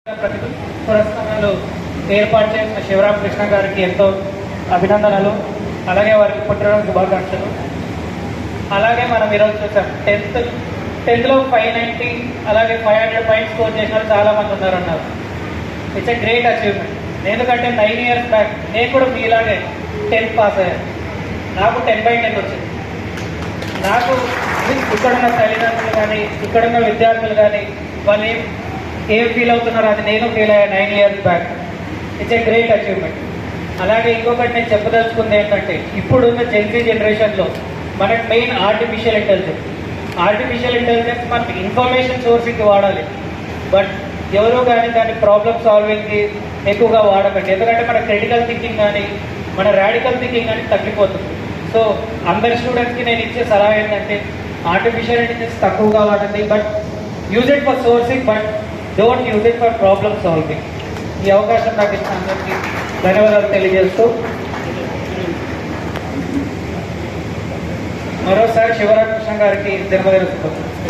పురస్కారాలు ఏర్పాటు చేసిన శివరామకృష్ణ గారికి ఎంతో అభినందనలు. అలాగే వారికి పుట్టినరోజు శుభాకాంక్షలు. అలాగే మనం ఈరోజు చూసాం టెన్త్లో 590 అలాగే 500 పాయింట్స్ స్కోర్ చేసిన వాళ్ళు చాలామంది ఉన్నారన్నారు. It's a great achievement. ఎందుకంటే 9 years బ్యాక్ నేను కూడా మీలాగే 10th పాస్ అయ్యాను. నాకు 10/10 వచ్చింది. నాకు ఇక్కడున్న తల్లిదండ్రులు కానీ ఇక్కడున్న విద్యార్థులు కానీ వాళ్ళు ఏం ఫీల్ అవుతున్నారో అది నేను ఫీల్ అయ్యాను 9 years back. It's a great achievement. అలాగే ఇంకొకటి నేను చెప్పదలుచుకుంది ఏంటంటే ఇప్పుడున్న జెన్జీ జనరేషన్లో మనకు మెయిన్ ఆర్టిఫిషియల్ ఇంటెలిజెన్స్ మనకి ఇన్ఫర్మేషన్ సోర్సింగ్కి వాడాలి. బట్ ఎవరో కానీ దాన్ని ప్రాబ్లమ్ సాల్వింగ్కి ఎక్కువగా వాడకండి. ఎందుకంటే మన క్రిటికల్ థింకింగ్ కానీ మన రాడికల్ థింకింగ్ కానీ తగ్గిపోతుంది. సో అందరి స్టూడెంట్స్కి నేను ఇచ్చే సలహా ఏంటంటే ఆర్టిఫిషియల్ ఇంటెలిజెన్స్ తక్కువగా వాడండి. But use it for sourcing, but don't use it for problem solving. ఈ అవకాశం నాకు ఇచ్చిన అందరికీ ధన్యవాదాలు తెలియజేస్తూ మరోసారి శివరామకృష్ణ గారికి జన్మదిన శుభాకాంక్షలు.